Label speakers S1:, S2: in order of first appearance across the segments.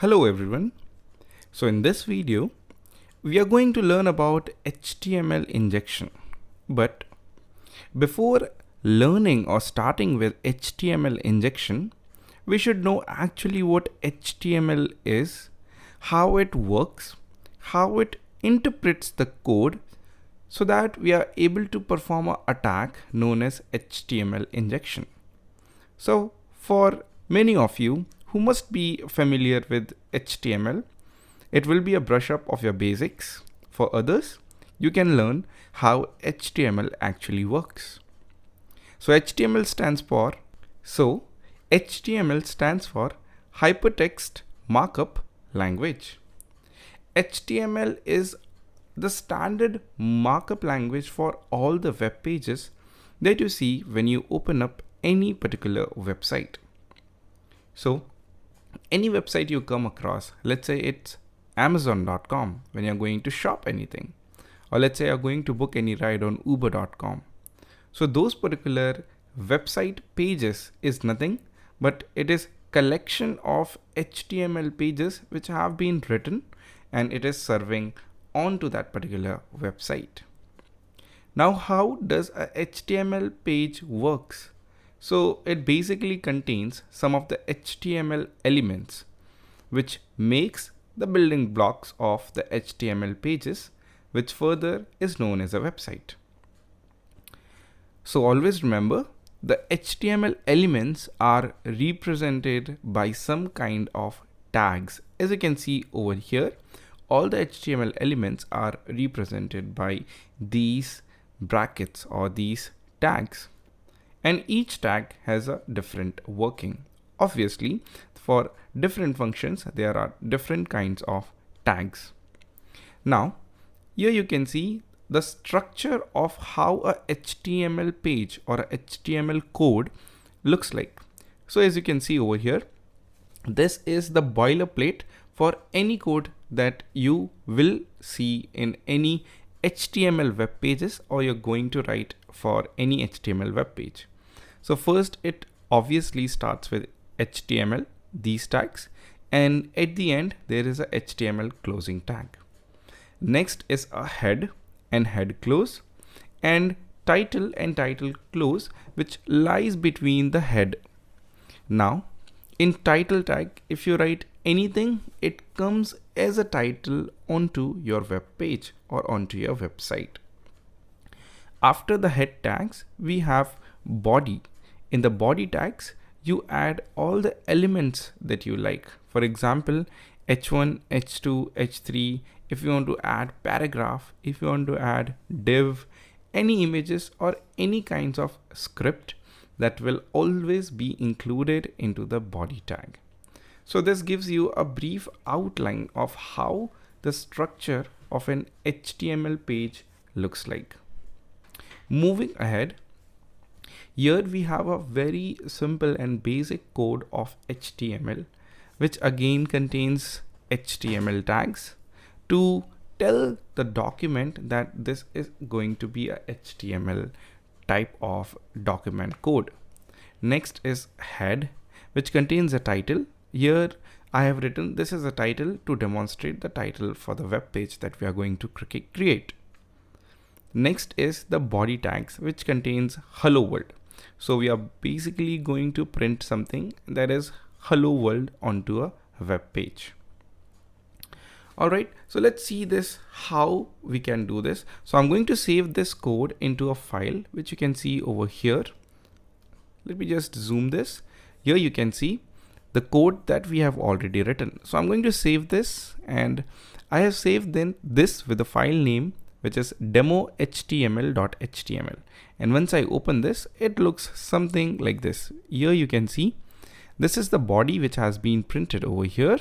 S1: Hello everyone. So in this video, we are going to learn about HTML injection. But before learning or starting with HTML injection, we should know actually what HTML is, how it works, how it interprets the code so that we are able to perform an attack known as HTML injection. So for many of you who must be familiar with HTML, it will be a brush up of your basics. For others, you can learn how HTML actually works. So HTML stands for Hypertext Markup Language. HTML is the standard markup language for all the web pages that you see when you open up any particular website. So any website you come across, let's say it's Amazon.com when you're going to shop anything, or let's say you're going to book any ride on Uber.com. So those particular website pages is nothing but it is collection of HTML pages which have been written and it is serving onto that particular website. Now, how does a HTML page works? So it basically contains some of the HTML elements which makes the building blocks of the HTML pages, which further is known as a website. So always remember, the HTML elements are represented by some kind of tags. As you can see over here, all the HTML elements are represented by these brackets or these tags. And each tag has a different working. Obviously, for different functions, there are different kinds of tags. Now, here you can see the structure of how a HTML page or a HTML code looks like. So as you can see over here, this is the boilerplate for any code that you will see in any HTML web pages or you're going to write for any HTML web page. So first it obviously starts with HTML, these tags, and at the end there is a HTML closing tag. Next is a head and head close, and title and title close, which lies between the head. Now in title tag, if you write anything, it comes as a title onto your web page or onto your website. After the head tags, we have body. In the body tags, you add all the elements that you like. For example, h1, h2, h3. If you want to add paragraph, if you want to add div, any images or any kinds of script, that will always be included into the body tag. So this gives you a brief outline of how the structure of an HTML page looks like. Moving ahead, here we have a very simple and basic code of HTML, which again contains HTML tags to tell the document that this is going to be a HTML type of document code. Next is head, which contains a title. Here I have written this is a title to demonstrate the title for the web page that we are going to create. Next is the body tags, which contains hello world. So we are basically going to print something that is hello world onto a web page. Alright, so let's see this, how we can do this. So I'm going to save this code into a file, which you can see over here. Let me just zoom this. Here you can see the code that we have already written. So I'm going to save this, and I have saved then this with the file name, which is demo.html.html. And once I open this, it looks something like this. Here you can see this is the body which has been printed over here,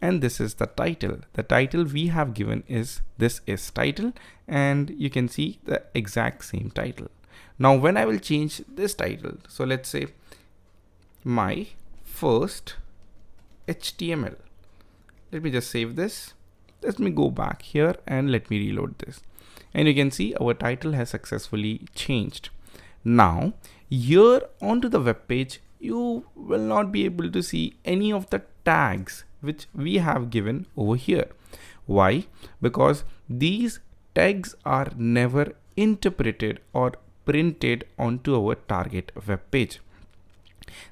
S1: and this is the title. The title we have given is this is title, and you can see the exact same title. Now when I will change this title, so let's say my first HTML. Let me just save this. Let me go back here and let me reload this. And you can see our title has successfully changed. Now here onto the web page, you will not be able to see any of the tags which we have given over here. Why? Because these tags are never interpreted or printed onto our target web page.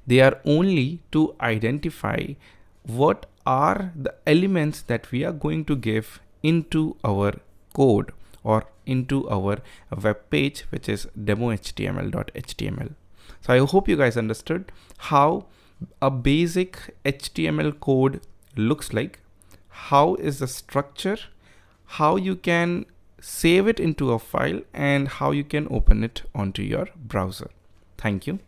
S1: They are only to identify what are the elements that we are going to give into our code or into our web page, which is demo.html. So I hope you guys understood how a basic HTML code looks like, how is the structure, how you can save it into a file, and how you can open it onto your browser. Thank you.